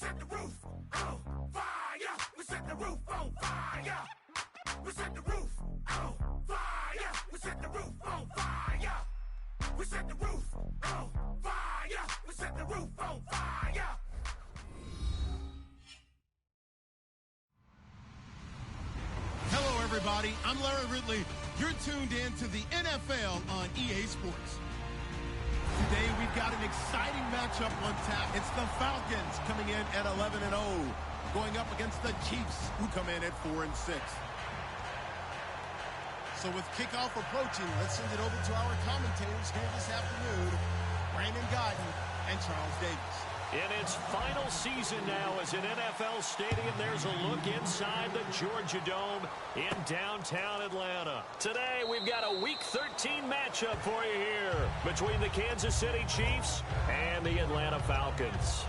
set the roof on fire. We set the roof on fire. We set the roof on fire. We set the roof on fire. We set the roof on fire. We set the roof on fire. Hello, everybody. I'm Larry Ridley. You're tuned in to the NFL on EA Sports. Today, we've got an exciting matchup on tap. It's the Falcons coming in at 11-0, going up against the Chiefs, who come in at 4-6. So with kickoff approaching, let's send it over to our commentators here this afternoon, Brandon Guyton and Charles Davis. In its final season now as an NFL stadium, there's a look inside the Georgia Dome in downtown Atlanta. Today, we've got a Week 13 matchup for you here between the Kansas City Chiefs and the Atlanta Falcons.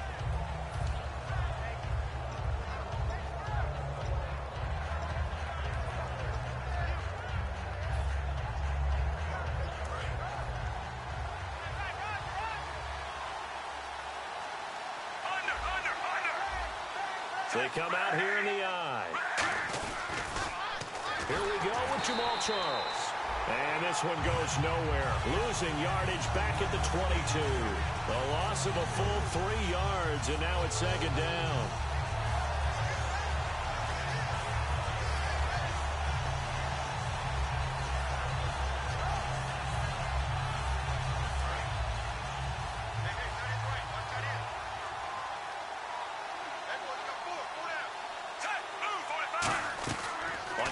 They come out here in the eye. Here we go with Jamal Charles. And this one goes nowhere. Losing yardage back at the 22. The loss of a full 3 yards, and now it's second down.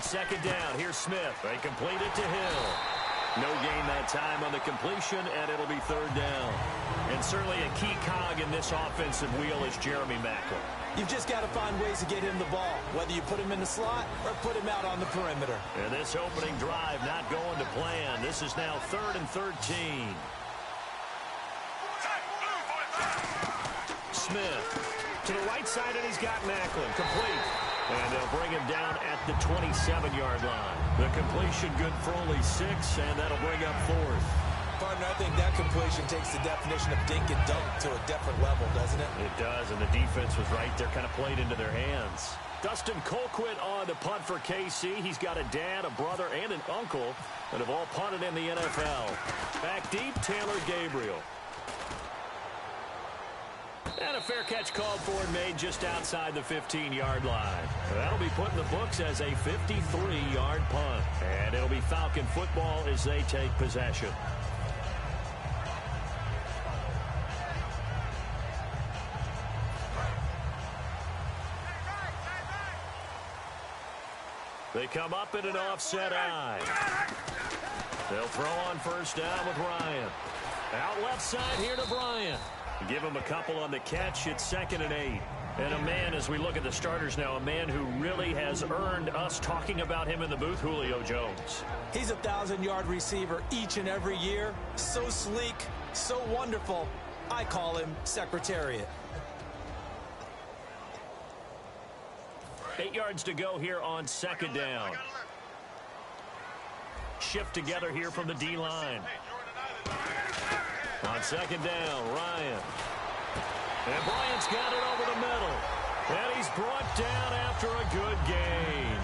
Second down, here's Smith. They complete it to Hill. No gain that time on the completion, and it'll be third down. And certainly a key cog in this offensive wheel is Jeremy Maclin. You've just got to find ways to get him the ball, whether you put him in the slot or put him out on the perimeter. And this opening drive not going to plan. This is now 3rd and 13. Smith to the right side, and he's got Maclin. Complete. And they'll bring him down at the 27-yard line. The completion good for only 6, and that'll bring up 4th. Partner, I think that completion takes the definition of dink and dunk to a different level, doesn't it? It does, and the defense was right there, kind of played into their hands. Dustin Colquitt on the punt for KC. He's got a dad, a brother, and an uncle that have all punted in the NFL. Back deep, Taylor Gabriel. And a fair catch called for and made just outside the 15-yard line. That'll be put in the books as a 53-yard punt. And it'll be Falcon football as they take possession. They come up in an offset eye. They'll throw on first down with Ryan. Out left side here to Bryant. Give him a couple on the catch. It's 2nd and 8. And a man, as we look at the starters now, a man who really has earned us talking about him in the booth, Julio Jones. He's a 1,000-yard receiver each and every year. So sleek, so wonderful. I call him Secretariat. 8 yards to go here on 2nd down. Shift together here from the D-line. On 2nd down, Ryan. And Bryant's got it over the middle. And he's brought down after a good gain.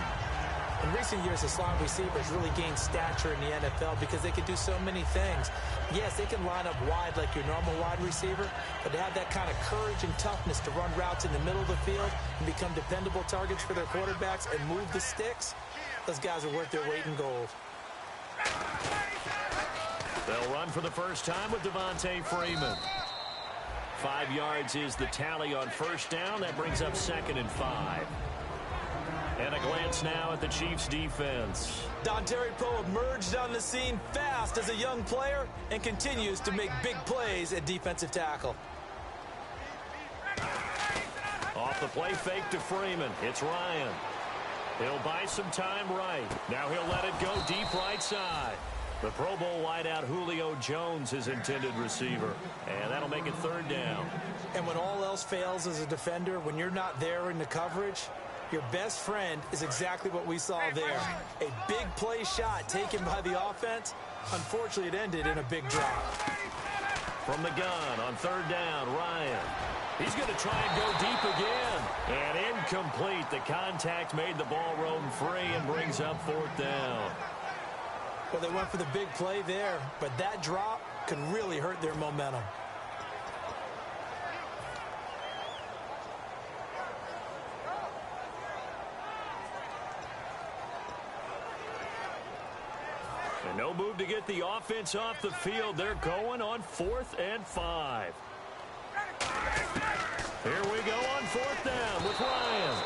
In recent years, the slot receivers really gained stature in the NFL because they can do so many things. Yes, they can line up wide like your normal wide receiver, but to have that kind of courage and toughness to run routes in the middle of the field and become dependable targets for their quarterbacks and move the sticks, those guys are worth their weight in gold. They'll run for the first time with Devontae Freeman. 5 yards is the tally on first down. That brings up 2nd and 5. And a glance now at the Chiefs' defense. Dontari Poe emerged on the scene fast as a young player and continues to make big plays at defensive tackle. Off the play fake to Freeman. It's Ryan. He'll buy some time right. Now he'll let it go deep right side. The Pro Bowl wideout Julio Jones, his intended receiver. And that'll make it 3rd down. And when all else fails as a defender, when you're not there in the coverage, your best friend is exactly what we saw there. A big play shot taken by the offense. Unfortunately, it ended in a big drop. From the gun on 3rd down, Ryan. He's going to try and go deep again. And incomplete. The contact made the ball roam free and brings up 4th down. Well, they went for the big play there, but that drop could really hurt their momentum. And no move to get the offense off the field. They're going on 4th and 5. Here we go on 4th down with Ryan.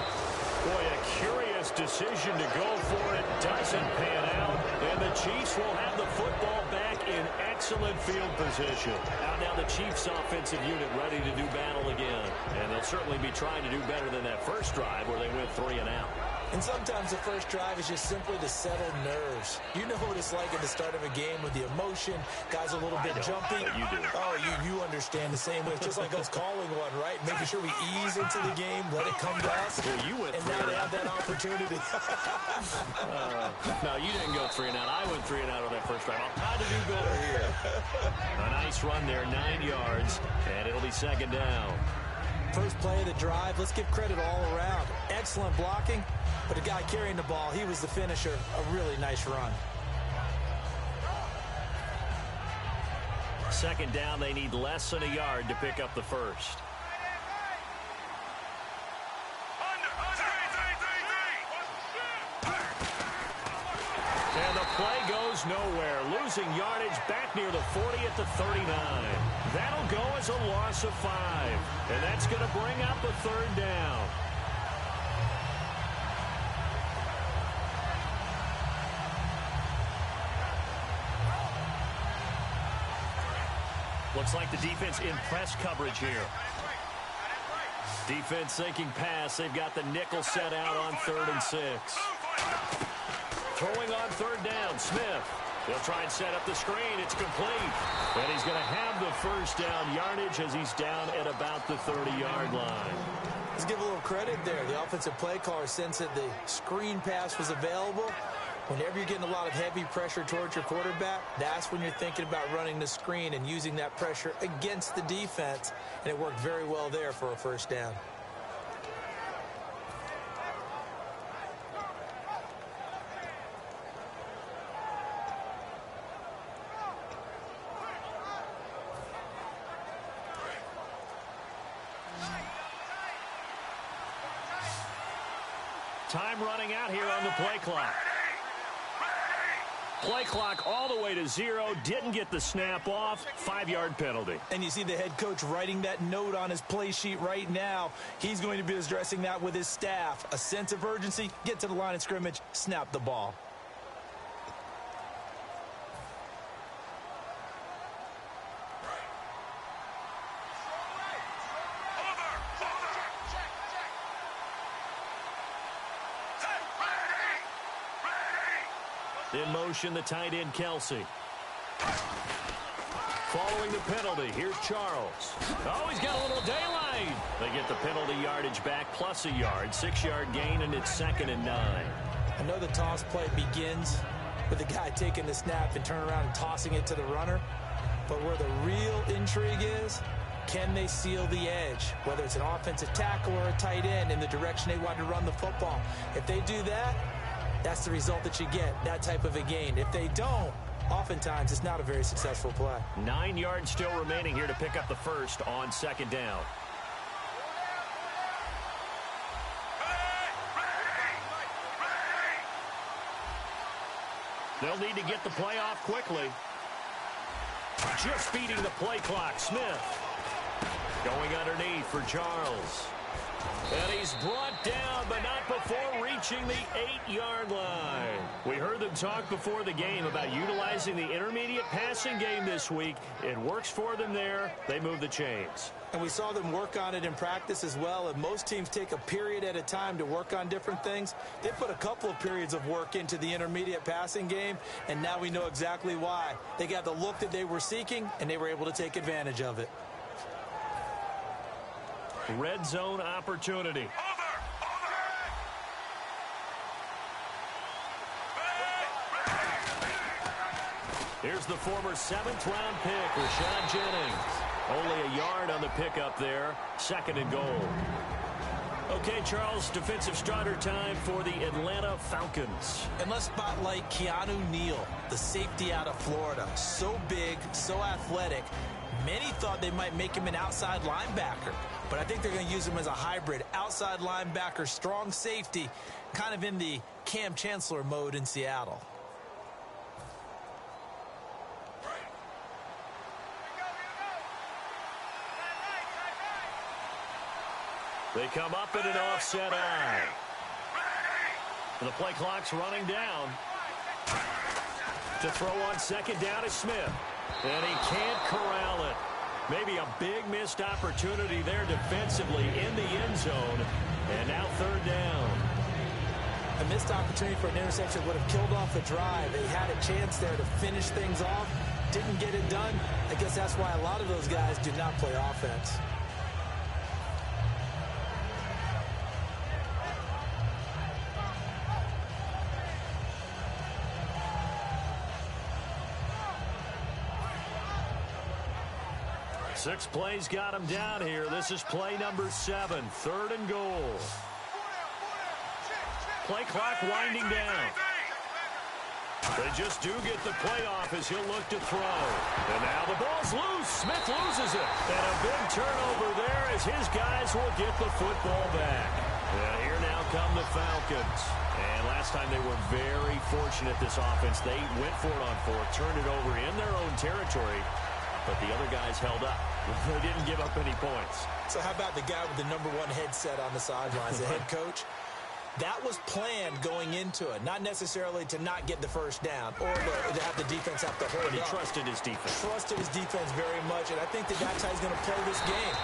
Boy, a curious decision to go for it. Doesn't pan out. And the Chiefs will have the football back in excellent field position. Out now the Chiefs offensive unit ready to do battle again. And they'll certainly be trying to do better than that first drive where they went 3 and out. And sometimes the first drive is just simply to settle nerves. You know what it's like at the start of a game with the emotion. Guys a little bit jumpy. You do. Oh, you understand the same way. It's just like us calling one, right? Making sure we ease into the game, let it come to us. Well, you went and now they have that opportunity. No, you didn't go 3 and out. I went 3 and out on that first drive. I'll try to do better here. A nice run there, 9 yards, and it'll be 2nd down. First play of the drive, let's give credit all around. Excellent blocking, but the guy carrying the ball, he was the finisher. A really nice run. 2nd down, they need less than a yard to pick up the first. And the play goes nowhere. Losing yardage back near the 40 at the 39. That'll go as a loss of 5. And that's going to bring up a 3rd down. Looks like the defense in press coverage here. Defense thinking pass. They've got the nickel set out on 3rd and 6. Throwing on 3rd down, Smith. They'll try and set up the screen. It's complete. And he's going to have the first down yardage as he's down at about the 30-yard line. Let's give a little credit there. The offensive play caller sensed that the screen pass was available. Whenever you're getting a lot of heavy pressure towards your quarterback, that's when you're thinking about running the screen and using that pressure against the defense. And it worked very well there for a first down. Time running out here on the play clock. Play clock all the way to 0. Didn't get the snap off. 5-yard penalty. And you see the head coach writing that note on his play sheet right now. He's going to be addressing that with his staff. A sense of urgency. Get to the line of scrimmage. Snap the ball. In motion, the tight end, Kelsey. Following the penalty, here's Charles. Oh, he's got a little daylight. They get the penalty yardage back plus a yard. 6-yard gain, and it's 2nd and 9. I know the toss play begins with the guy taking the snap and turning around and tossing it to the runner. But where the real intrigue is, can they seal the edge? Whether it's an offensive tackle or a tight end in the direction they want to run the football. If they do that, that's the result that you get, that type of a gain. If they don't, oftentimes it's not a very successful play. 9 yards still remaining here to pick up the first on 2nd down. They'll need to get the play off quickly. Just beating the play clock, Smith. Going underneath for Charles. And he's brought down, but not before reaching the 8-yard line. We heard them talk before the game about utilizing the intermediate passing game this week. It works for them there. They move the chains. And we saw them work on it in practice as well. And most teams take a period at a time to work on different things. They put a couple of periods of work into the intermediate passing game, and now we know exactly why. They got the look that they were seeking, and they were able to take advantage of it. Red zone opportunity. Here's the former 7th-round pick, Rashad Jennings. Only a yard on the pickup there. 2nd and goal. Okay, Charles, defensive starter time for the Atlanta Falcons. And let's spotlight Keanu Neal, the safety out of Florida. So big, so athletic. Many thought they might make him an outside linebacker, but I think they're going to use him as a hybrid. Outside linebacker, strong safety, kind of in the Cam Chancellor mode in Seattle. They come up in an offset eye. The play clock's running down. To throw on 2nd down is Smith. And he can't corral it. Maybe a big missed opportunity there defensively in the end zone. And now 3rd down. A missed opportunity for an interception would have killed off the drive. They had a chance there to finish things off. Didn't get it done. I guess that's why a lot of those guys do not play offense. Six plays got him down here. This is play number 7, 3rd and goal. Play clock winding down. They just do get the play off as he'll look to throw. And now the ball's loose. Smith loses it. And a big turnover there as his guys will get the football back. And here now come the Falcons. And last time they were very fortunate, this offense. They went for it on 4th, turned it over in their own territory. But the other guys held up. They didn't give up any points. So how about the guy with the number 1 headset on the sidelines, the head coach? That was planned going into it, not necessarily to not get the first down or to have the defense have to hold up. But he trusted his defense. Trusted his defense very much, and I think that's how he's going to play this game.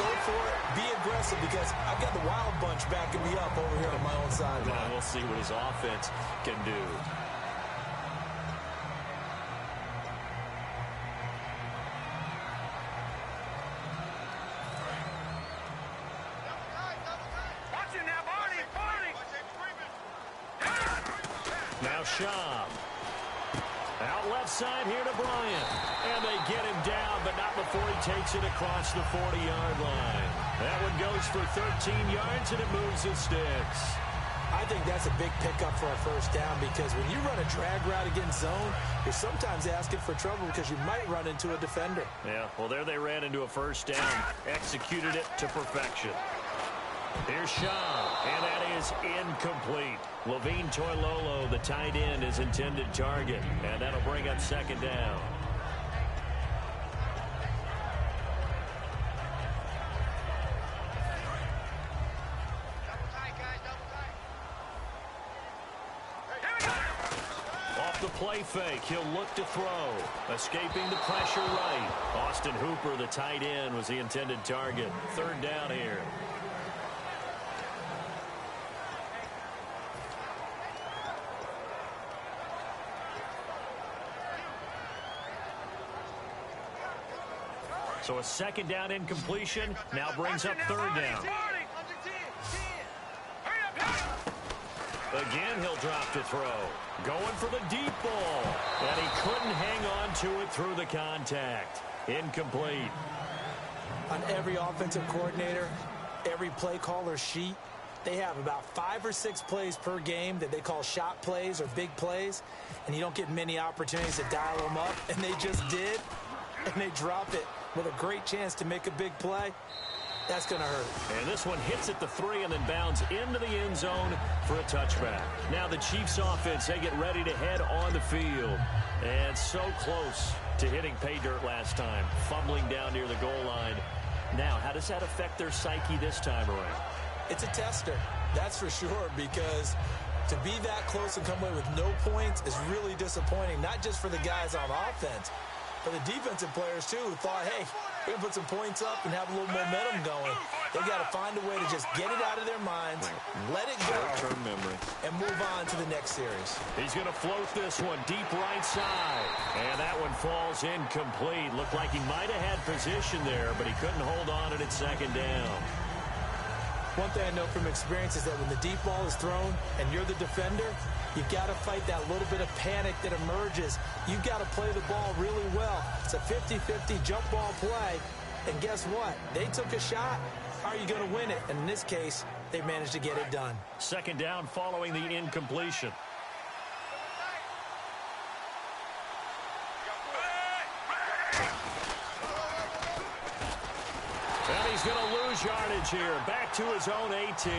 Go for it, be aggressive, because I've got the Wild Bunch backing me up over here on my own sideline. We'll see what his offense can do. Now Schaub. Out left side here to Bryant. And they get him down, but not before he takes it across the 40-yard line. That one goes for 13 yards, and it moves the sticks. I think that's a big pickup for a first down, because when you run a drag route against zone, you're sometimes asking for trouble because you might run into a defender. Yeah, well, there they ran into a first down. Executed it to perfection. Here's Schaub, and that is incomplete. Levine Toilolo, the tight end, is intended target, and that'll bring up 2nd down. Off the play fake, he'll look to throw. Escaping the pressure right. Austin Hooper, the tight end, was the intended target. 3rd down here. So a 2nd down incompletion now brings up 3rd down. Again, he'll drop to throw. Going for the deep ball. And he couldn't hang on to it through the contact. Incomplete. On every offensive coordinator, every play caller sheet, they have about 5 or 6 plays per game that they call shot plays or big plays. And you don't get many opportunities to dial them up. And they just did. And they drop it with a great chance to make a big play. That's going to hurt. And this one hits at the 3 and then bounds into the end zone for a touchback. Now the Chiefs offense, they get ready to head on the field. And so close to hitting pay dirt last time. Fumbling down near the goal line. Now, how does that affect their psyche this time around? It's a tester, that's for sure, because to be that close and come away with no points is really disappointing, not just for the guys on offense, for the defensive players, too, who thought, hey, we're going to put some points up and have a little momentum going. They've got to find a way to just get it out of their minds, let it go, short-term memory, and move on to the next series. He's going to float this one deep right side. And that one falls incomplete. Looked like he might have had position there, but he couldn't hold on to it at 2nd down. One thing I know from experience is that when the deep ball is thrown and you're the defender, you've got to fight that little bit of panic that emerges. You've got to play the ball really well. It's a 50-50 jump ball play. And guess what? They took a shot. Are you going to win it? And in this case, they managed to get it done. Second down following the incompletion. And he's going to lose yardage here. Back to his own 18.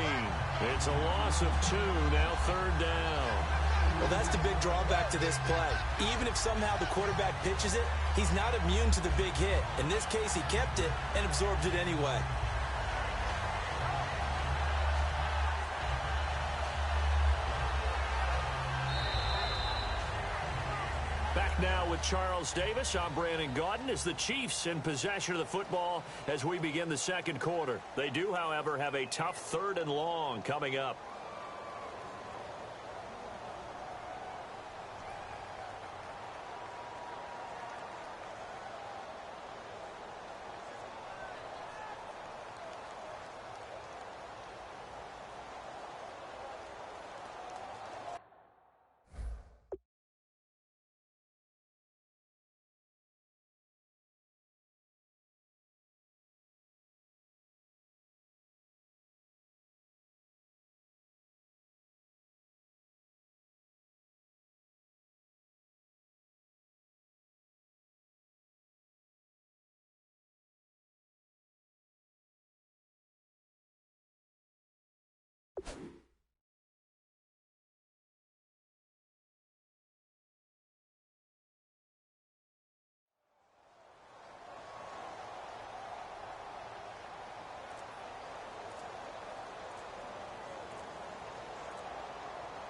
It's a loss of 2, now third down. Well, that's the big drawback to this play. Even if somehow the quarterback pitches it, he's not immune to the big hit. In this case, he kept it and absorbed it anyway. Back now with Charles Davis. I'm Brandon Gaudin. As the Chiefs in possession of the football as we begin the second quarter. They do, however, have a tough third and long coming up.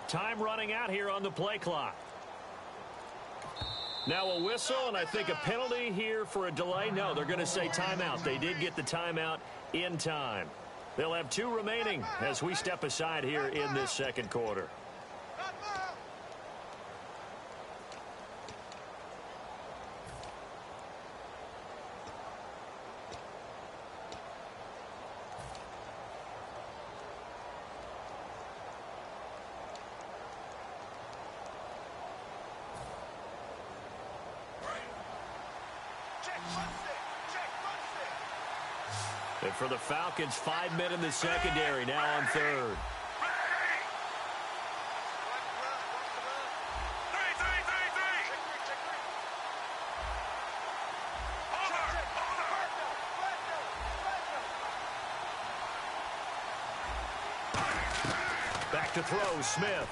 Time running out here on the play clock. Now a whistle, and I think a penalty here for a delay. No, they're going to say timeout. They did get the timeout in time. They'll have 2 remaining as we step aside here in this second quarter. And for the Falcons, 5 men in the secondary, now on third. Back to throw, Smith.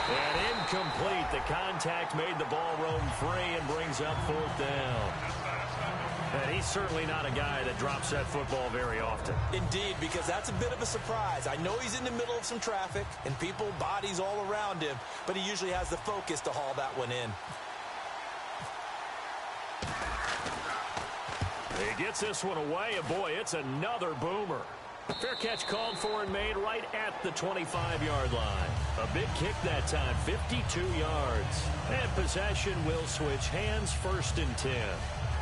And incomplete. The contact made the ball roam free and brings up fourth down. And he's certainly not a guy that drops that football very often. Indeed, because that's a bit of a surprise. I know he's in the middle of some traffic and people, bodies all around him, but he usually has the focus to haul that one in. He gets this one away, and boy, it's another boomer. Fair catch called for and made right at the 25-yard line. A big kick that time, 52 yards. And possession will switch hands, 1st and 10.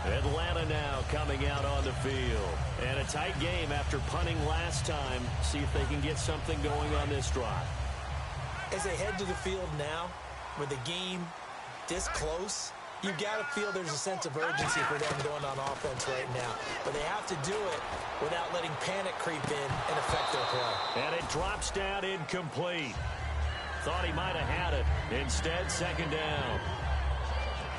Atlanta now coming out on the field. And a tight game after punting last time. See if they can get something going on this drive. As they head to the field now, with the game this close, you've got to feel there's a sense of urgency for them going on offense right now. But they have to do it without letting panic creep in and affect their play. And it drops down incomplete. Thought he might have had it. Instead, second down.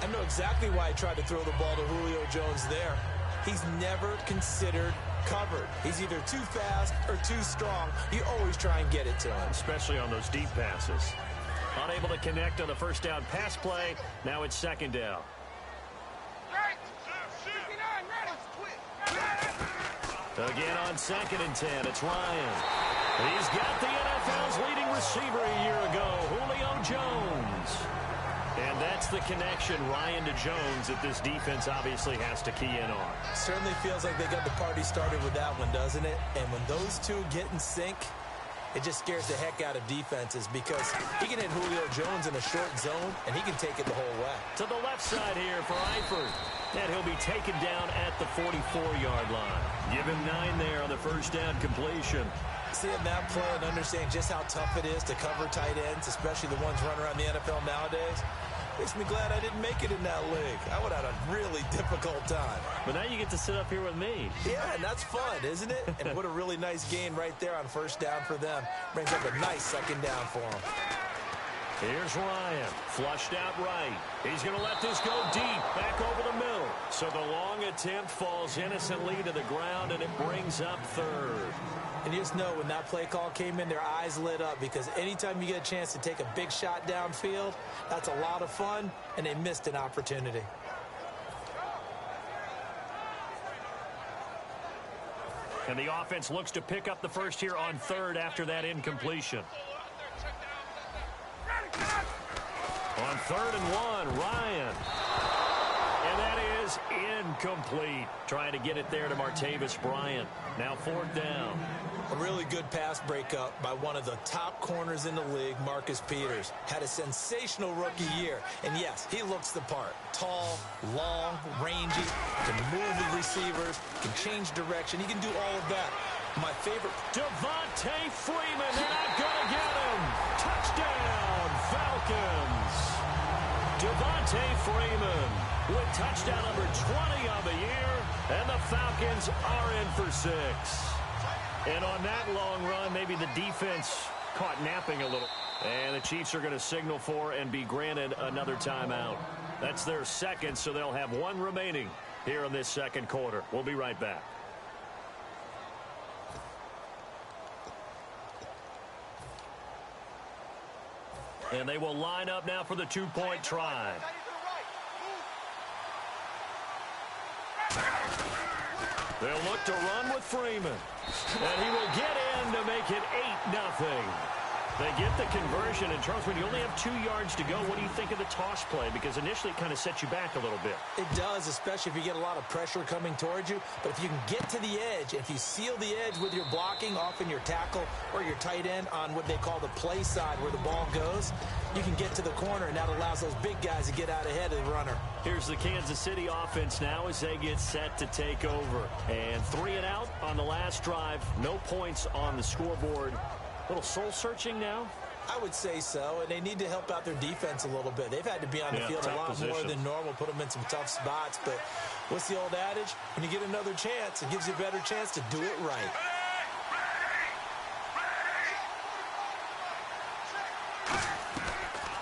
I know exactly why I tried to throw the ball to Julio Jones there. He's never considered covered. He's either too fast or too strong. You always try and get it to him. Especially on those deep passes. Unable to connect on a first down pass play. Now it's second down. Again on 2nd and 10, it's Ryan. He's got the NFL's leading receiver a year ago, Julio Jones. And that's the connection, Ryan to Jones, that this defense obviously has to key in on. Certainly feels like they got the party started with that one, doesn't it? And when those two get in sync, it just scares the heck out of defenses because he can hit Julio Jones in a short zone, and he can take it the whole way. To the left side here for Eifert. And he'll be taken down at the 44-yard line. Give him 9 there on the first down completion. Seeing that play and understanding just how tough it is to cover tight ends, especially the ones running around the NFL nowadays, Makes me glad I didn't make it in that league. I would have had a really difficult time. But now you get to sit up here with me. Yeah, and that's fun, isn't it? And what a really nice gain right there on first down for them. Brings up a nice second down for them. Here's Ryan, flushed out right. He's going to let this go deep, back over the middle. So the long attempt falls innocently to the ground, and it brings up third. And you just know when that play call came in, their eyes lit up, because anytime you get a chance to take a big shot downfield, that's a lot of fun, and they missed an opportunity. And the offense looks to pick up the first here on third after that incompletion. On 3rd and 1, Ryan. And that is incomplete. Trying to get it there to Martavis Bryant. Now 4th down. A really good pass breakup by one of the top corners in the league, Marcus Peters. Had a sensational rookie year. And yes, he looks the part. Tall, long, rangy, can move with receivers, can change direction. He can do all of that. My favorite, Devontae Freeman. They're not going to get him. Touchdown, Falcons. Devontae Freeman with touchdown number 20 of the year, and the Falcons are in for 6. And on that long run, maybe the defense caught napping a little. And the Chiefs are going to signal for and be granted another timeout. That's their second, so they'll have one remaining here in this second quarter. We'll be right back. And they will line up now for the two-point try. They'll look to run with Freeman. And he will get in to make it 8-0. They get the conversion. And, Charles, when you only have 2 yards to go, what do you think of the toss play? Because initially it kind of sets you back a little bit. It does, especially if you get a lot of pressure coming towards you. But if you can get to the edge, if you seal the edge with your blocking, often your tackle or your tight end on what they call the play side where the ball goes, you can get to the corner, and that allows those big guys to get out ahead of the runner. Here's the Kansas City offense now as they get set to take over. And 3 and out on the last drive. No points on the scoreboard. A little soul-searching now? I would say so, and they need to help out their defense a little bit. They've had to be on the field a lot more than normal, put them in some tough spots. But what's the old adage? When you get another chance, it gives you a better chance to do it right.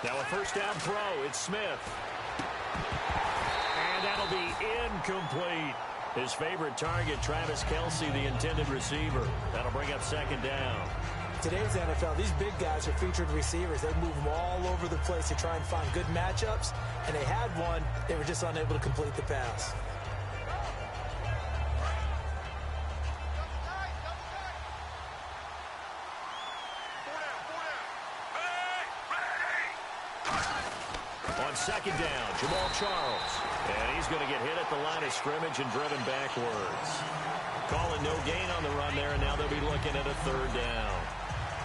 Now a first down throw. It's Smith. And that'll be incomplete. His favorite target, Travis Kelce, the intended receiver. That'll bring up second down. Today's NFL, these big guys are featured receivers. They move them all over the place to try and find good matchups. And they had one. They were just unable to complete the pass. On second down, Jamal Charles. And he's going to get hit at the line of scrimmage and driven backwards. Calling no gain on the run there, and now they'll be looking at a third down.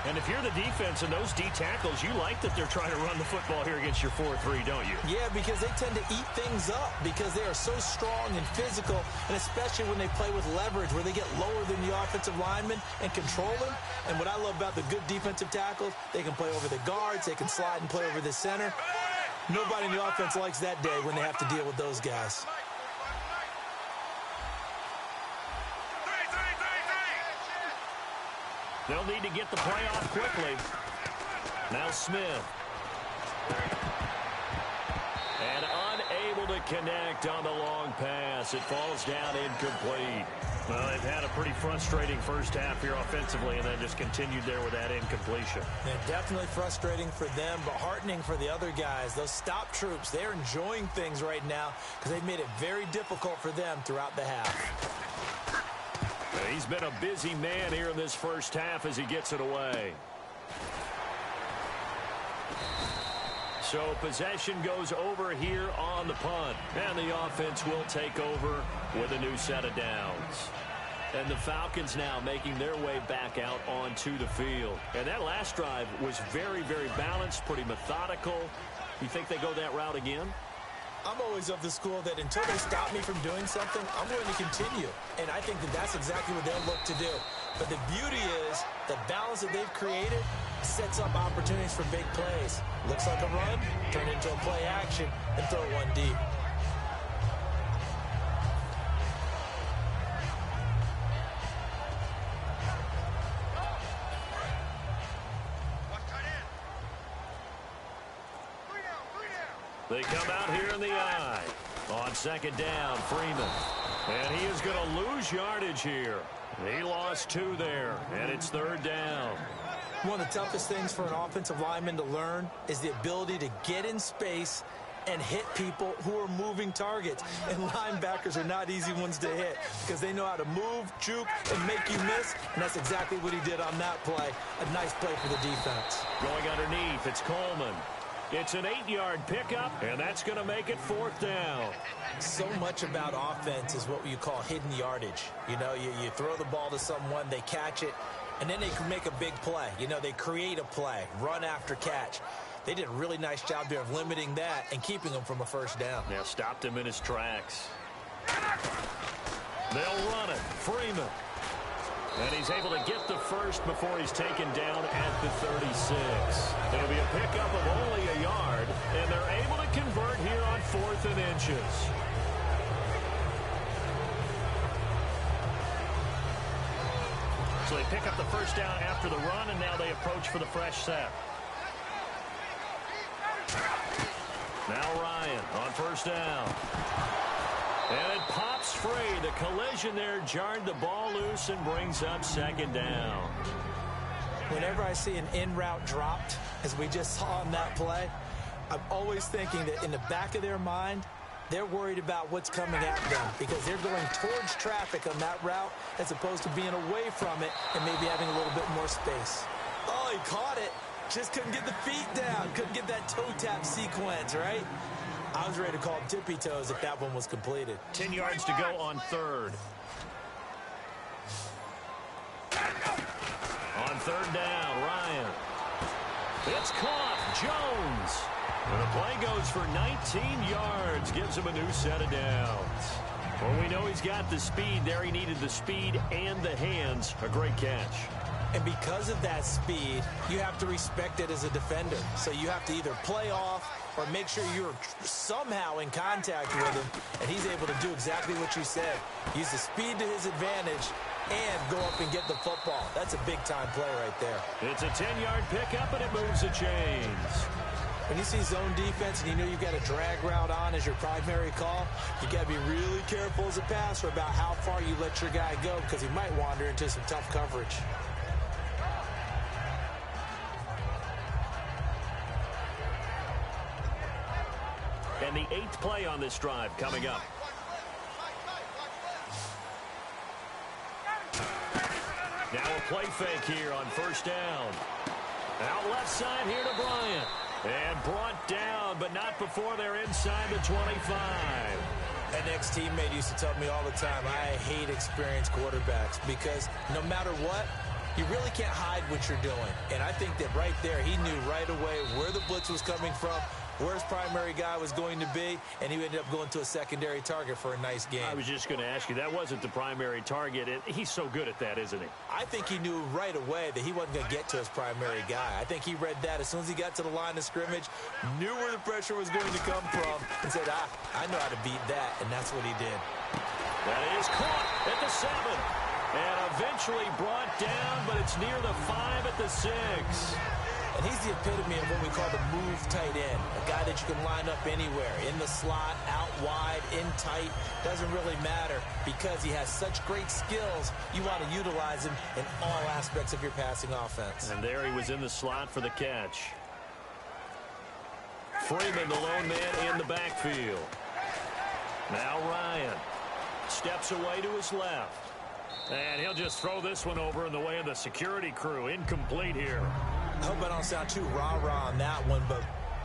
And if you're the defense and those D tackles, you like that they're trying to run the football here against your 4-3, don't you? Yeah, because they tend to eat things up because they are so strong and physical, and especially when they play with leverage where they get lower than the offensive lineman and control them. And what I love about the good defensive tackles, they can play over the guards, they can slide and play over the center. Nobody in the offense likes that day when they have to deal with those guys. They'll need to get the play off quickly. Now Smith. And unable to connect on the long pass. It falls down incomplete. Well, they've had a pretty frustrating first half here offensively, and then just continued there with that incompletion. Yeah, definitely frustrating for them, but heartening for the other guys. Those stop troops, they're enjoying things right now because they've made it very difficult for them throughout the half. He's been a busy man here in this first half as he gets it away. So possession goes over here on the punt. And the offense will take over with a new set of downs. And the Falcons now making their way back out onto the field. And that last drive was very, very balanced, pretty methodical. You think they go that route again? I'm always of the school that until they stop me from doing something, I'm going to continue. And I think that that's exactly what they'll look to do. But the beauty is the balance that they've created sets up opportunities for big plays. Looks like a run, turn into a play action, and throw one deep. They come out here in the eye. On second down, Freeman. And he is going to lose yardage here. He lost 2 there, and it's third down. One of the toughest things for an offensive lineman to learn is the ability to get in space and hit people who are moving targets. And linebackers are not easy ones to hit because they know how to move, juke, and make you miss. And that's exactly what he did on that play. A nice play for the defense. Going underneath, it's Coleman. It's an 8-yard pickup, and that's going to make it fourth down. So much about offense is what you call hidden yardage. You know, you throw the ball to someone, they catch it, and then they can make a big play. You know, they create a play, run after catch. They did a really nice job there of limiting that and keeping him from a first down. Now stopped him in his tracks. They'll run it. Freeman. And he's able to get the first before he's taken down at the 36. It'll be a pickup of only a yard, and they're able to convert here on 4th and inches. So they pick up the first down after the run, and now they approach for the fresh set. Now Ryan on first down. And it pops free. The collision there jarred the ball loose and brings up second down. Whenever I see an in-route dropped, as we just saw on that play, I'm always thinking that in the back of their mind, they're worried about what's coming at them because they're going towards traffic on that route as opposed to being away from it and maybe having a little bit more space. Oh, he caught it. Just couldn't get the feet down. Couldn't get that toe tap sequence, right? I was ready to call him tippy toes if that one was completed. 10 yards to go on third. On third down, Ryan. It's caught. Jones. And the play goes for 19 yards. Gives him a new set of downs. Well, we know he's got the speed there. He needed the speed and the hands. A great catch. And because of that speed, you have to respect it as a defender. So you have to either play off or make sure you're somehow in contact with him. And he's able to do exactly what you said. Use the speed to his advantage and go up and get the football. That's a big-time play right there. It's a 10-yard pickup, and it moves the chains. When you see zone defense and you know you've got a drag route on as your primary call, you got to be really careful as a passer about how far you let your guy go because he might wander into some tough coverage. And the 8th play on this drive coming up. Now a play fake here on first down. Out left side here to Bryant. And brought down, but not before they're inside the 25. An ex-teammate used to tell me all the time, I hate experienced quarterbacks because no matter what, you really can't hide what you're doing. And I think that right there, he knew right away where the blitz was coming from, where his primary guy was going to be, and he ended up going to a secondary target for a nice game. I was just going to ask you, that wasn't the primary target. He's so good at that, isn't he? I think he knew right away that he wasn't going to get to his primary guy. I think he read that as soon as he got to the line of scrimmage, knew where the pressure was going to come from, and said, I know how to beat that, and that's what he did. That is caught at the 7. And eventually brought down, but it's near the 5 at the 6. And he's the epitome of what we call the move tight end, a guy that you can line up anywhere, in the slot, out wide, in tight, doesn't really matter because he has such great skills. You want to utilize him in all aspects of your passing offense. And there he was in the slot for the catch. Freeman, the lone man in the backfield. Now Ryan steps away to his left. And he'll just throw this one over in the way of the security crew. Incomplete here. I hope I don't sound too rah-rah on that one, but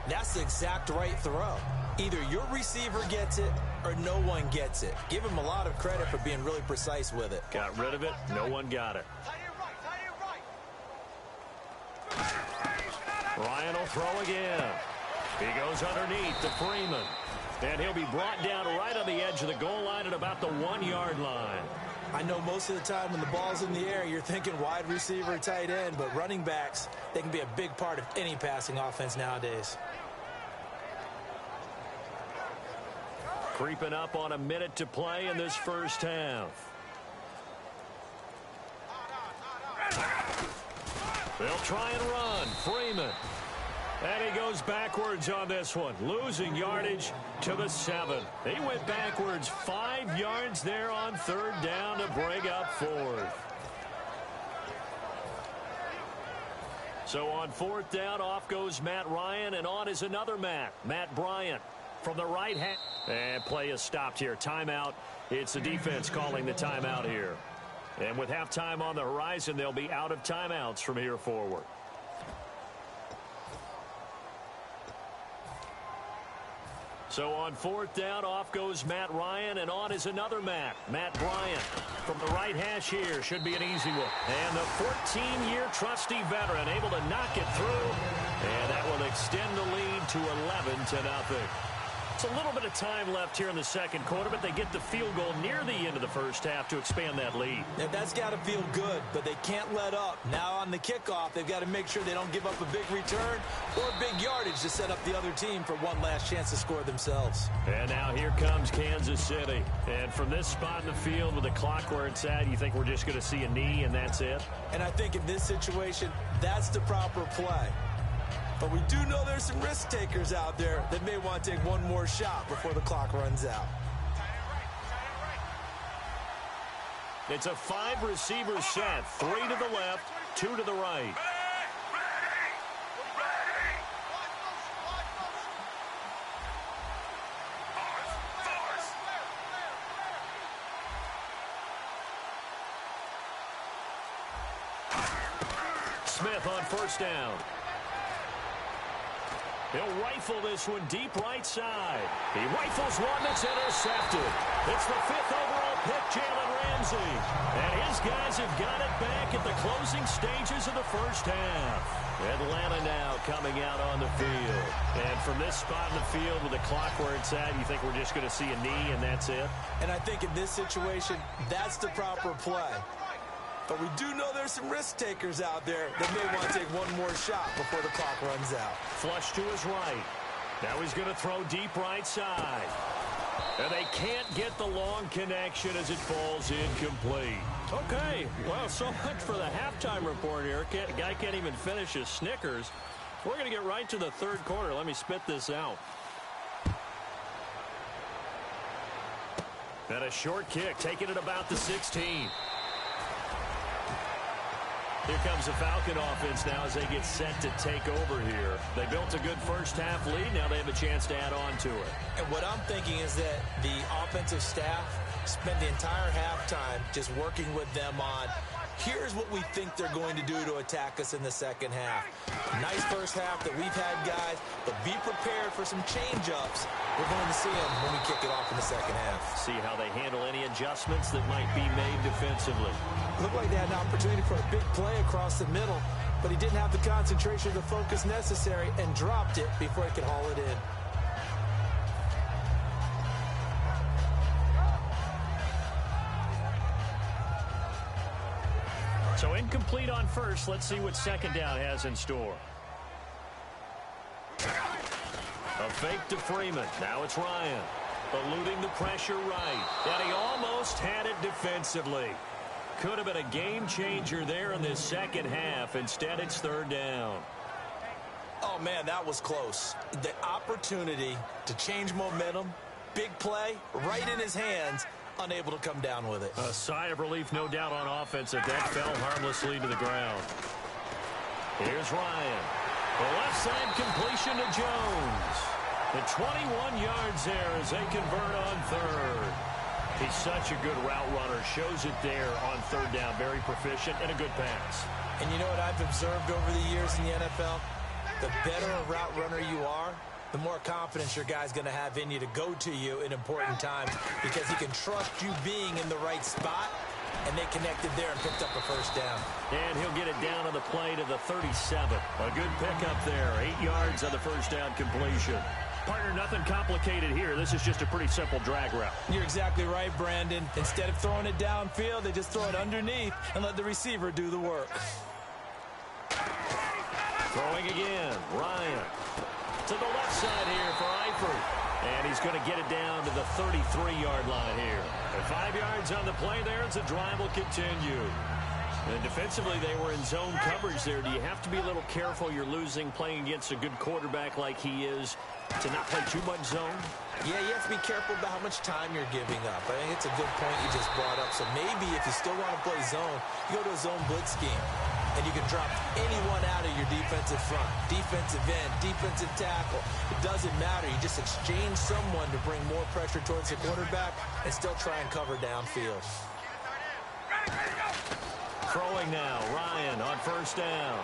that's the exact right throw. Either your receiver gets it or no one gets it. Give him a lot of credit for being really precise with it. Got rid of it. No one got it. Ryan will throw again. He goes underneath to Freeman. And he'll be brought down right on the edge of the goal line at about the 1-yard line. I know most of the time when the ball's in the air, you're thinking wide receiver, tight end, but running backs, they can be a big part of any passing offense nowadays. Creeping up on a minute to play in this first half. They'll try and run. Freeman. And he goes backwards on this one, losing yardage to the 7. He went backwards 5 yards there on third down to bring up fourth. So on fourth down, off goes Matt Ryan, and on is another Matt Bryant from the right hand. And play is stopped here. Timeout. It's the defense calling the timeout here. And with halftime on the horizon, they'll be out of timeouts from here forward. So on fourth down, off goes Matt Ryan, and on is another Matt Bryant. From the right hash here, should be an easy one. And the 14-year trusty veteran able to knock it through, and that will extend the lead to 11-0. It's a little bit of time left here in the second quarter, but they get the field goal near the end of the first half to expand that lead. And that's got to feel good, but they can't let up. Now on the kickoff, they've got to make sure they don't give up a big return or big yardage to set up the other team for one last chance to score themselves. And now here comes Kansas City. And from this spot in the field with the clock where it's at, you think we're just going to see a knee and that's it? And I think in this situation, that's the proper play. But we do know there's some risk takers out there that may want to take one more shot before the clock runs out. It's a 5-receiver set. 3 to the left, 2 to the right. Smith on first down. He'll rifle this one deep right side. He rifles one that's intercepted. It's the 5th overall pick, Jalen Ramsey. And his guys have got it back at the closing stages of the first half. Atlanta now coming out on the field. And from this spot in the field with the clock where it's at, you think we're just going to see a knee and that's it? And I think in this situation, that's the proper play. But we do know there's some risk takers out there that may want to take one more shot before the clock runs out. Flush to his right. Now he's going to throw deep right side. And they can't get the long connection as it falls incomplete. Okay, well, so much for the halftime report here. Guy can't even finish his Snickers. We're going to get right to the third quarter. Let me spit this out. And a short kick, taking it about the 16. Here comes the Falcon offense now as they get set to take over here. They built a good first half lead. Now they have a chance to add on to it. And what I'm thinking is that the offensive staff spent the entire halftime just working with them on, here's what we think they're going to do to attack us in the second half. Nice first half that we've had, guys, but be prepared for some change-ups. We're going to see them when we kick it off in the second half. See how they handle any adjustments that might be made defensively. Looked like they had an opportunity for a big play across the middle, but he didn't have the concentration or the focus necessary and dropped it before he could haul it in. So incomplete on first. Let's see what second down has in store. A fake to Freeman. Now it's Ryan. Eluding the pressure right. And he almost had it defensively. Could have been a game changer there in this second half. Instead, it's third down. Oh, man, that was close. The opportunity to change momentum, big play, right in his hands, unable to come down with it. A sigh of relief, no doubt, on offense that fell harmlessly to the ground. Here's Ryan. The left side completion to Jones. The 21 yards there as they convert on third. He's such a good route runner. Shows it there on third down. Very proficient and a good pass. And you know what I've observed over the years in the NFL? The better a route runner you are, the more confidence your guy's going to have in you to go to you in important times because he can trust you being in the right spot, and they connected there and picked up a first down. And he'll get it down on the play to the 37. A good pickup there. 8 yards on the first down completion. Partner, nothing complicated here. This is just a pretty simple drag route. You're exactly right, Brandon. Instead of throwing it downfield, they just throw it underneath and let the receiver do the work. Throwing again, Ryan. To the left side here for Eifert. And he's going to get it down to the 33-yard line here. And 5 yards on the play there as the drive will continue. And defensively, they were in zone coverage there. Do you have to be a little careful? You're losing playing against a good quarterback like he is to not play too much zone? Yeah, you have to be careful about how much time you're giving up. I think it's a good point you just brought up. So maybe if you still want to play zone, you go to a zone blitz scheme. And you can drop anyone out of your defensive front, defensive end, defensive tackle. It doesn't matter. You just exchange someone to bring more pressure towards the quarterback and still try and cover downfield. Throwing now, Ryan on first down.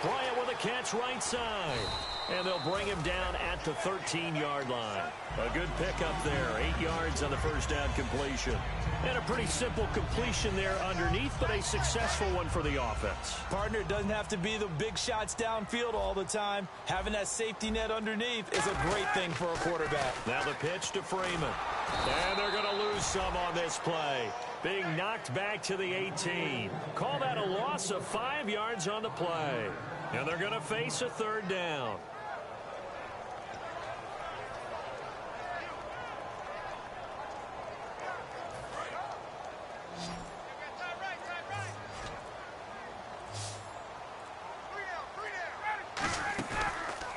Bryant with a catch right side. And they'll bring him down at the 13-yard line. A good pickup there, 8 yards on the first down completion. And a pretty simple completion there underneath, but a successful one for the offense. Partner, it doesn't have to be the big shots downfield all the time. Having that safety net underneath is a great thing for a quarterback. Now the pitch to Freeman. And they're going to lose some on this play. Being knocked back to the 18. Call that a loss of 5 yards on the play. And they're going to face a third down.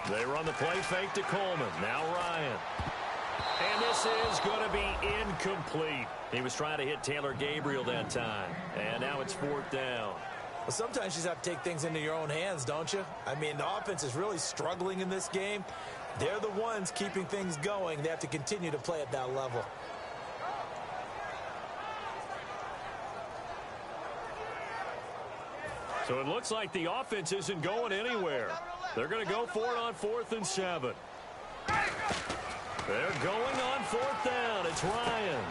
They run the play fake to Coleman. Now Ryan. And this is going to be incomplete. He was trying to hit Taylor Gabriel that time. And now it's fourth down. Well, sometimes you just have to take things into your own hands, don't you? I mean, the offense is really struggling in this game. They're the ones keeping things going. They have to continue to play at that level. So it looks like the offense isn't going anywhere. They're going to go for it on 4th and 7. They're going on 4th down. It's Ryan.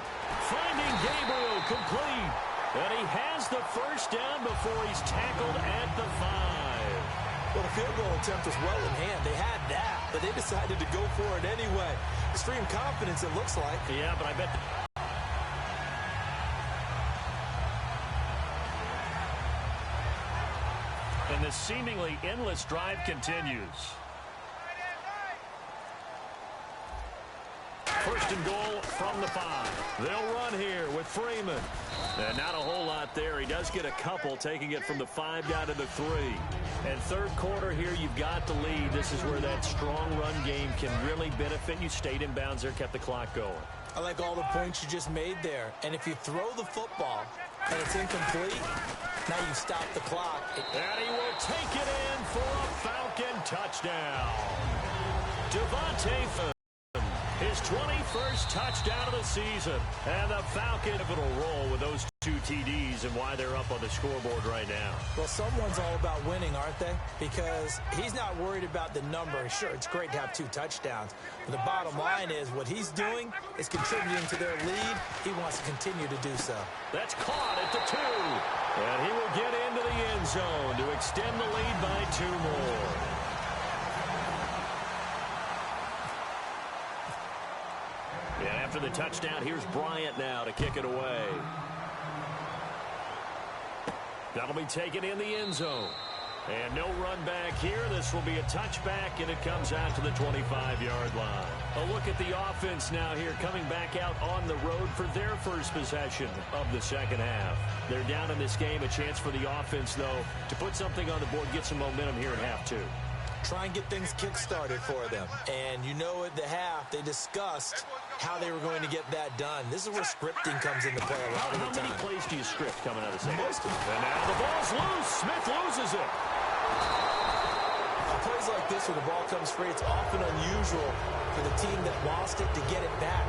Finding Gabriel complete. And he has the first down before he's tackled at the 5. Well, the field goal attempt was well in hand. They had that, but they decided to go for it anyway. Extreme confidence, it looks like. Yeah, but I bet... And this seemingly endless drive continues. First and goal from the 5. They'll run here with Freeman. And not a whole lot there. He does get a couple, taking it from the 5 down to the 3. And third quarter here, you've got the lead. This is where that strong run game can really benefit you. Stayed in bounds there, kept the clock going. I like all the points you just made there. And if you throw the football and it's incomplete, now you stop the clock. And he will take it in for a Falcon touchdown. Devontae, his 21st touchdown of the season. And the Falcon pivotal role with those 2 TDs and why they're up on the scoreboard right now. Well, someone's all about winning, aren't they? Because he's not worried about the number. Sure, it's great to have 2 touchdowns. But the bottom line is what he's doing is contributing to their lead. He wants to continue to do so. That's caught at the 2. And he will get into the end zone to extend the lead by 2 more. And after the touchdown, here's Bryant now to kick it away. That'll be taken in the end zone. And no run back here. This will be a touchback, and it comes out to the 25-yard line. A look at the offense now here, coming back out on the road for their first possession of the second half. They're down in this game. A chance for the offense, though, to put something on the board, get some momentum here in half 2. Try and get things kick-started for them. And you know at the half, they discussed how they were going to get that done. This is where scripting comes into play a lot of the time. How many plays do you script coming out of the second? Most of them. And now the ball's loose. Smith loses it. Plays like this where the ball comes free, it's often unusual for the team that lost it to get it back.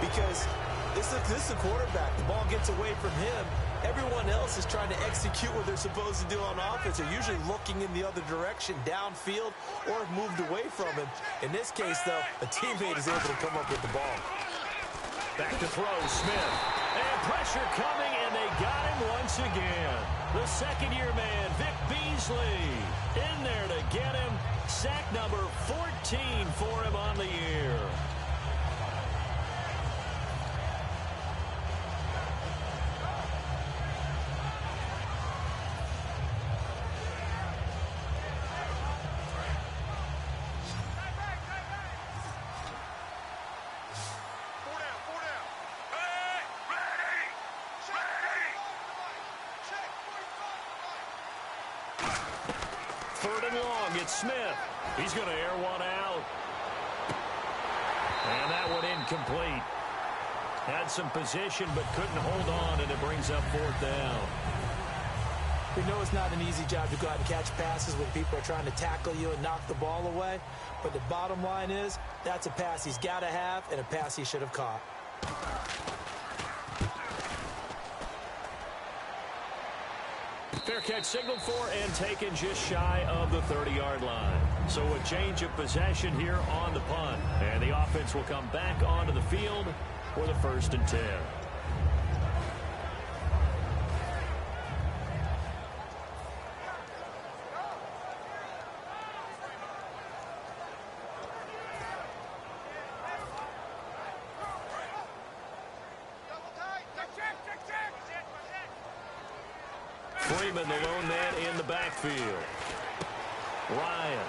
Because this is a quarterback. The ball gets away from him. Everyone else is trying to execute what they're supposed to do on offense. They're usually looking in the other direction, downfield, or moved away from him. In this case, though, a teammate is able to come up with the ball. Back to throw, Smith. And pressure coming, and they got him once again. The second-year man, Vic Beasley, in there to get him. Sack number 14 for him on the year. Third and long, it's Smith. He's going to air one out. And that one incomplete. Had some position but couldn't hold on, and it brings up fourth down. We know it's not an easy job to go out and catch passes when people are trying to tackle you and knock the ball away. But the bottom line is, that's a pass he's got to have and a pass he should have caught. Fair catch signaled for and taken just shy of the 30-yard line. So a change of possession here on the punt. And the offense will come back onto the field for the 1st and 10. Freeman, the lone man in the backfield. Ryan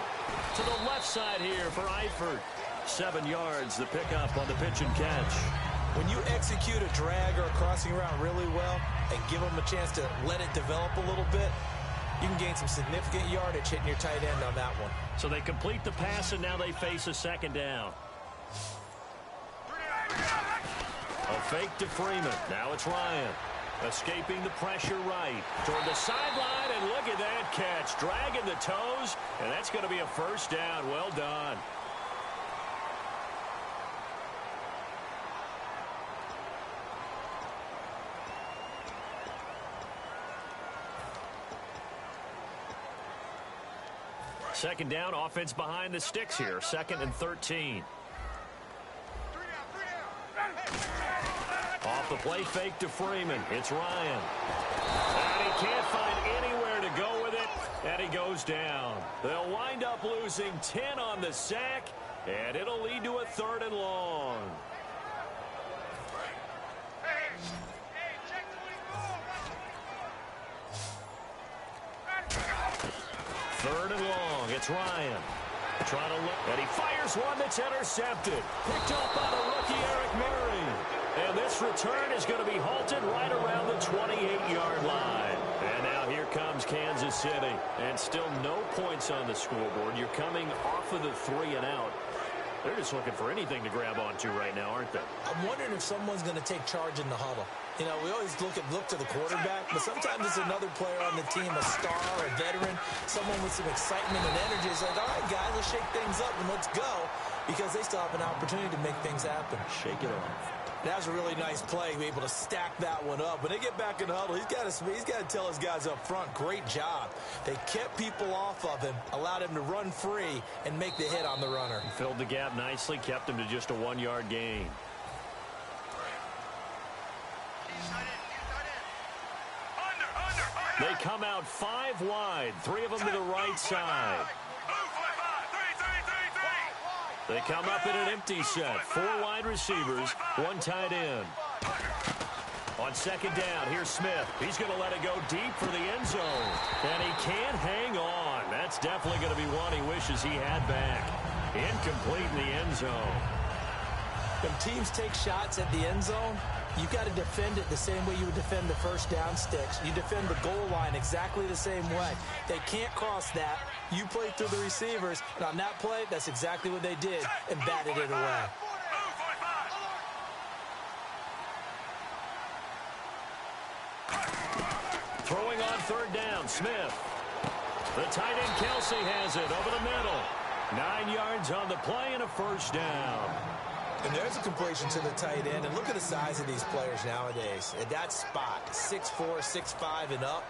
to the left side here for Eifert. 7 yards, the pickup on the pitch and catch. When you execute a drag or a crossing route really well and give them a chance to let it develop a little bit, you can gain some significant yardage hitting your tight end on that one. So they complete the pass, and now they face a second down. A fake to Freeman. Now it's Ryan. Escaping the pressure right toward the sideline, and look at that catch. Dragging the toes, and that's going to be a first down. Well done. Second down, offense behind the sticks here. 2nd and 13. Off the play fake to Freeman. It's Ryan. And he can't find anywhere to go with it, and he goes down. They'll wind up losing 10 on the sack, and it'll lead to a 3rd and long. Third and long. It's Ryan. Trying to look, and he fires one that's intercepted. Picked up by the rookie Eric Murray. And this return is going to be halted right around the 28-yard line. And now here comes Kansas City. And still no points on the scoreboard. You're coming off of the 3 and out. They're just looking for anything to grab onto right now, aren't they? I'm wondering if someone's going to take charge in the huddle. You know, we always look to the quarterback, but sometimes it's another player on the team, a star, a veteran, someone with some excitement and energy. It's like, all right, guys, let's shake things up and let's go, because they still have an opportunity to make things happen. Shake it off. That was a really nice play, be able to stack that one up. When they get back in the huddle, he's got to tell his guys up front, great job. They kept people off of him, allowed him to run free, and make the hit on the runner. He filled the gap nicely, kept him to just a 1-yard gain. They come out 5 wide, 3 of them to the right side. They come up in an empty set. 4 wide receivers, 1 tight end. On second down, here's Smith. He's going to let it go deep for the end zone. And he can't hang on. That's definitely going to be one he wishes he had back. Incomplete in the end zone. When teams take shots at the end zone, you got to defend it the same way you would defend the first down sticks. You defend the goal line exactly the same way. They can't cross that. You play through the receivers, and on that play, that's exactly what they did, and batted it away. Throwing on third down, Smith. The tight end Kelsey has it over the middle. 9 yards on the play and a first down. And there's a completion to the tight end. And look at the size of these players nowadays. At that spot, 6'4", 6'5", and up.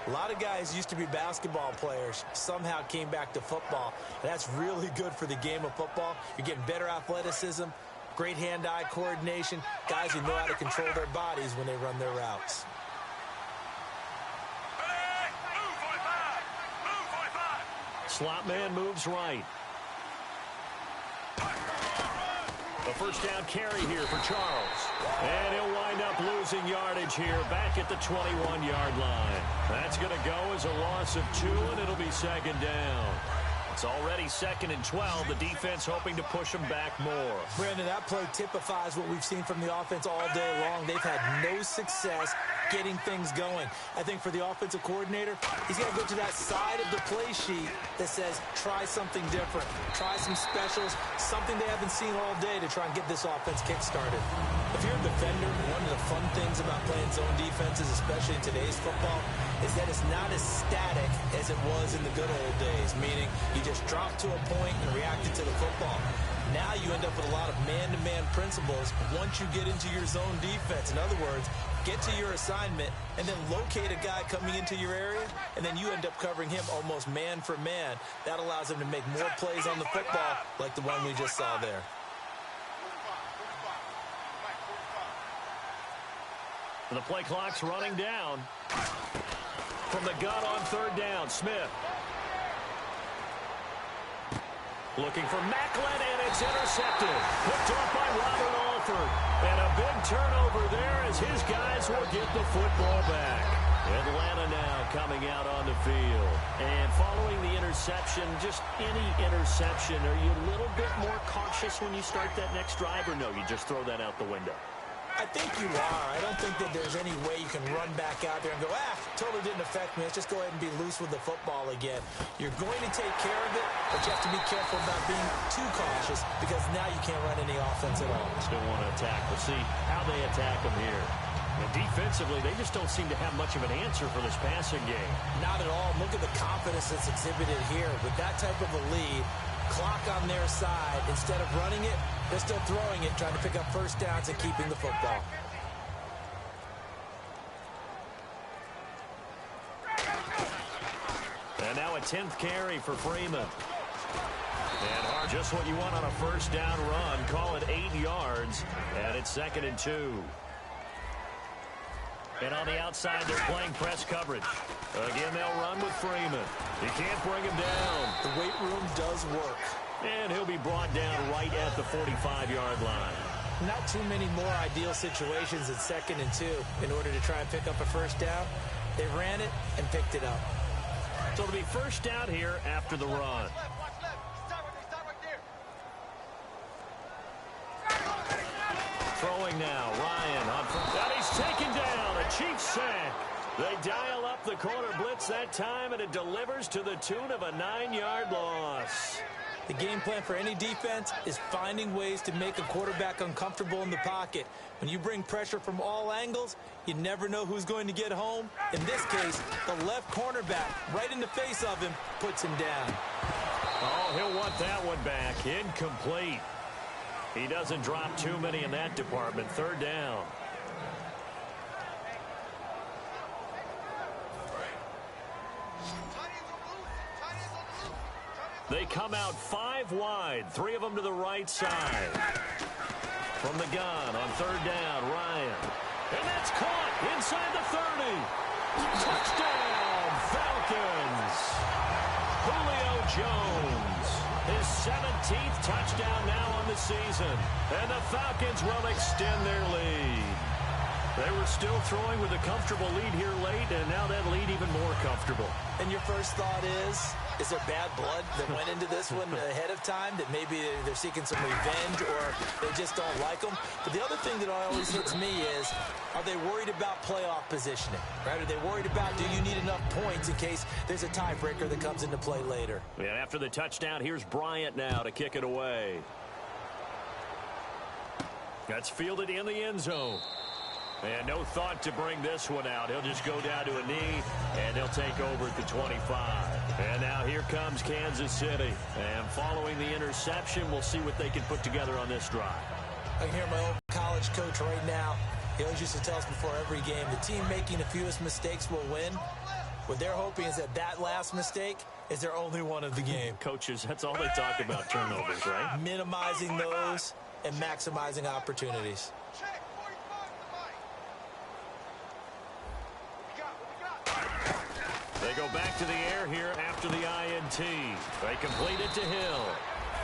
A lot of guys used to be basketball players, somehow came back to football. And that's really good for the game of football. You're getting better athleticism, great hand-eye coordination, guys who know how to control their bodies when they run their routes. slot man moves right. A first down carry here for Charles. And he'll wind up losing yardage here back at the 21-yard line. That's going to go as a loss of 2, and it'll be second down. It's already 2nd and 12. The defense hoping to push them back more. Brandon, that play typifies what we've seen from the offense all day long. They've had no success getting things going. I think for the offensive coordinator, he's got to go to that side of the play sheet that says, try something different. Try some specials, something they haven't seen all day to try and get this offense kick-started. If you're a defender, one of the fun things about playing zone defenses, especially in today's football, is that it's not as static as it was in the good old days, meaning you just drop to a point and reacted to the football. Now you end up with a lot of man-to-man principles once you get into your zone defense. In other words, get to your assignment and then locate a guy coming into your area, and then you end up covering him almost man for man. That allows him to make more plays on the football like the one we just saw there. The play clock's running down. From the gun on 3rd down, Smith. Looking for Macklin, and it's intercepted. Picked off by Robert Alford. And a big turnover there as his guys will get the football back. Atlanta now coming out on the field. And following the interception, just any interception, are you a little bit more cautious when you start that next drive, or no, you just throw that out the window? I think you are. I don't think that there's any way you can run back out there and go, totally didn't affect me. Let's just go ahead and be loose with the football again. You're going to take care of it, but you have to be careful about being too cautious because now you can't run any offense at all. Still want to attack. We'll see how they attack them here. And defensively, they just don't seem to have much of an answer for this passing game. Not at all. Look at the confidence that's exhibited here. With that type of a lead, clock on their side, instead of running it, they're still throwing it, trying to pick up first downs and keeping the football. And now a 10th carry for Freeman. And hard, just what you want on a first down run. Call it 8 yards, and it's 2nd and 2. And on the outside, they're playing press coverage. Again, they'll run with Freeman. You can't bring him down. The weight room does work. And he'll be brought down right at the 45-yard line. Not too many more ideal situations at 2nd and 2 in order to try and pick up a first down. They ran it and picked it up. So it'll be first down here after the run. Throwing now, Ryan on first down. He's taken down, a Chiefs sack. They dial up the corner blitz that time, and it delivers to the tune of a 9-yard loss. The game plan for any defense is finding ways to make a quarterback uncomfortable in the pocket. When you bring pressure from all angles, you never know who's going to get home. In this case, the left cornerback, right in the face of him, puts him down. Oh, he'll want that one back. Incomplete. He doesn't drop too many in that department. 3rd down. They come out 5 wide, 3 of them to the right side. From the gun on 3rd down, Ryan. And that's caught inside the 30. Touchdown, Falcons. Julio Jones. His 17th touchdown now on the season. And the Falcons will extend their lead. They were still throwing with a comfortable lead here late, and now that lead even more comfortable. And your first thought is there bad blood that went into this one ahead of time, that maybe they're seeking some revenge or they just don't like them? But the other thing that always hits me is, are they worried about playoff positioning? Right? Are they worried about, do you need enough points in case there's a tiebreaker that comes into play later? And after the touchdown, here's Bryant now to kick it away. That's fielded in the end zone. And no thought to bring this one out. He'll just go down to a knee, and he'll take over at the 25. And now here comes Kansas City. And following the interception, we'll see what they can put together on this drive. I can hear my old college coach right now. He always used to tell us before every game, the team making the fewest mistakes will win. What they're hoping is that last mistake is their only one of the game. Coaches, that's all they talk about, turnovers, right? Minimizing those and maximizing opportunities. They They go back to the air here after the INT. They complete it to Hill.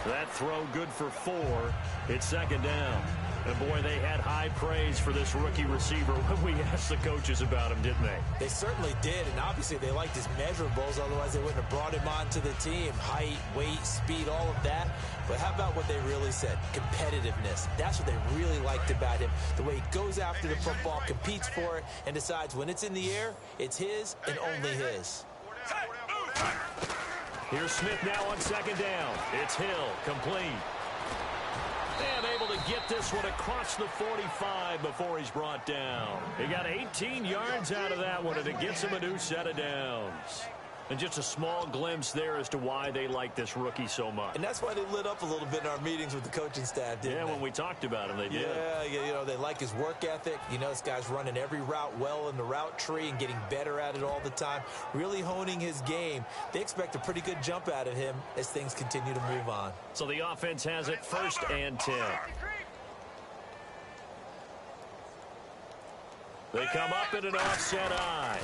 That throw good for 4. It's second down. And, boy, they had high praise for this rookie receiver when we asked the coaches about him, didn't they? They certainly did, and obviously they liked his measurables. Otherwise, they wouldn't have brought him onto the team. Height, weight, speed, all of that. But how about what they really said? Competitiveness. That's what they really liked about him. The way he goes after the football, competes for it, and decides when it's in the air, it's his and only his. Here's Smith now on second down. It's Hill, complete. And able to get this one across the 45 before he's brought down. He got 18 yards out of that one, and it gets him a new set of downs. And just a small glimpse there as to why they like this rookie so much. And that's why they lit up a little bit in our meetings with the coaching staff, didn't they? Yeah, when we talked about him, they did. Yeah, you know, they like his work ethic. You know, this guy's running every route well in the route tree and getting better at it all the time, really honing his game. They expect a pretty good jump out of him as things continue to move on. So the offense has it 1st and 10. They come up in an offset eye.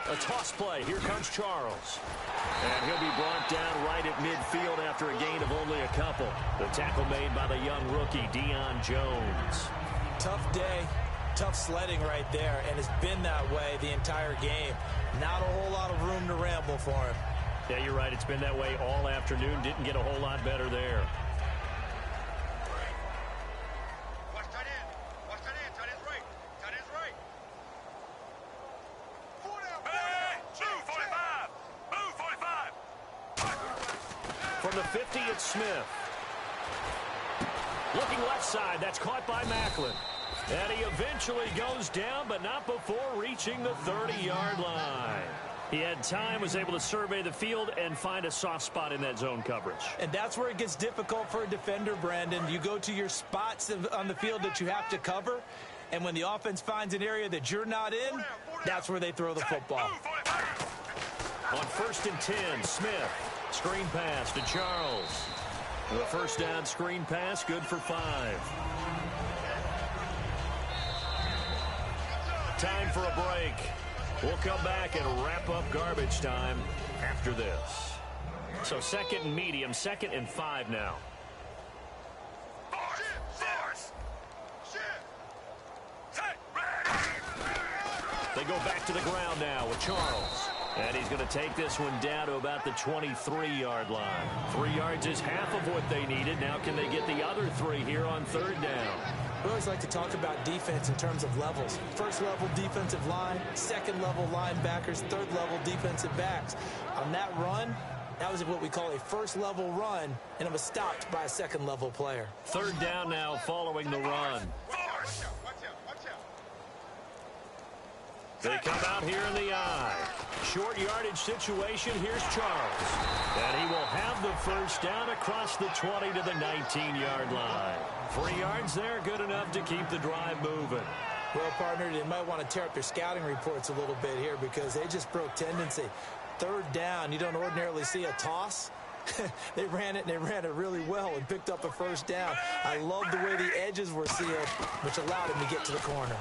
A toss play. Here comes Charles. And he'll be brought down right at midfield after a gain of only a couple. The tackle made by the young rookie, Deion Jones. Tough day. Tough sledding right there, and it's been that way the entire game. Not a whole lot of room to ramble for him. Yeah, you're right. It's been that way all afternoon. Didn't get a whole lot better there. From the 50, it's Smith. Looking left side. That's caught by Macklin. And he eventually goes down, but not before reaching the 30-yard line. He had time, was able to survey the field and find a soft spot in that zone coverage. And that's where it gets difficult for a defender, Brandon. You go to your spots on the field that you have to cover, and when the offense finds an area that you're not in, that's where they throw the football. On 1st and 10, Smith. Screen pass to Charles. The 1st down screen pass, good for 5. Time for a break. We'll come back and wrap up garbage time after this. So 2nd and medium, 2nd and 5 now. They go back to the ground now with Charles. And he's going to take this one down to about the 23-yard line. 3 yards is half of what they needed. Now can they get the other 3 here on 3rd down? We always like to talk about defense in terms of levels. 1st level defensive line, 2nd level linebackers, 3rd level defensive backs. On that run, that was what we call a 1st level run, and it was stopped by a 2nd level player. 3rd down now following the run. They come out here in the eye. Short yardage situation. Here's Charles. And he will have the 1st down across the 20 to the 19-yard line. 3 yards there, good enough to keep the drive moving. Well, partner, they might want to tear up their scouting reports a little bit here because they just broke tendency. 3rd down, you don't ordinarily see a toss. They ran it, and they ran it really well and picked up a 1st down. I love the way the edges were sealed, which allowed him to get to the corner.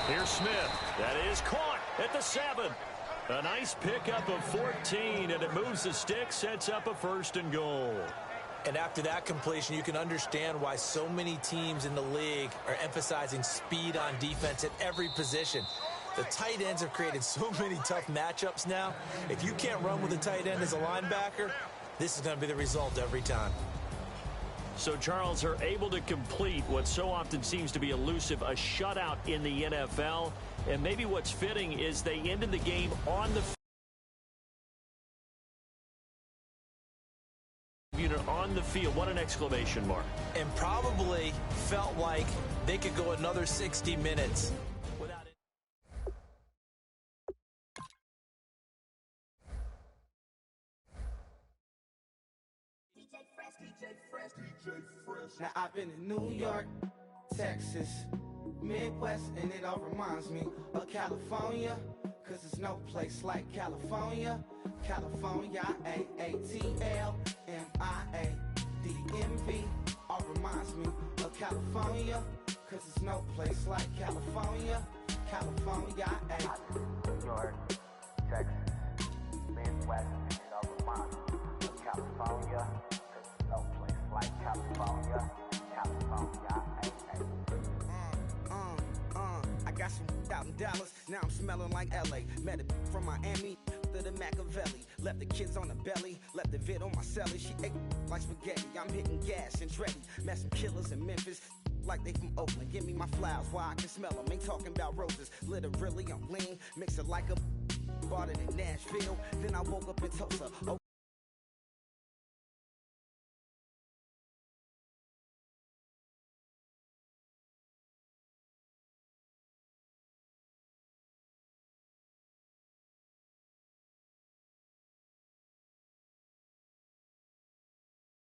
Here's Smith. That is caught at the 7. A nice pickup of 14, and it moves the stick, sets up a 1st and goal. And after that completion, you can understand why so many teams in the league are emphasizing speed on defense at every position. The tight ends have created so many tough matchups now. If you can't run with a tight end as a linebacker, this is going to be the result every time. So Charles are able to complete what so often seems to be elusive, a shutout in the NFL. And maybe what's fitting is they ended the game on the field. What an exclamation mark. And probably felt like they could go another 60 minutes without it. Now I've been in New York, Texas, Midwest, and it all reminds me of California, cause there's no place like California. California, A-A-T-L-M-I-A-D-M-V, all reminds me of California, cause there's no place like California. California, New York, Texas, Midwest, and it all reminds me of California, 'cause there's no place like California. California, ay, ay. I got some out in Dallas, now I'm smelling like LA. Met a from Miami to the Machiavelli. Left the kids on the belly, left the vid on my celly. She ate like spaghetti, I'm hitting gas and Andretti. Met some killers in Memphis, like they from Oakland. Give me my flowers while I can smell them. Ain't talking about roses, literally I'm lean. Mix it like a, bought it in Nashville. Then I woke up in Tulsa.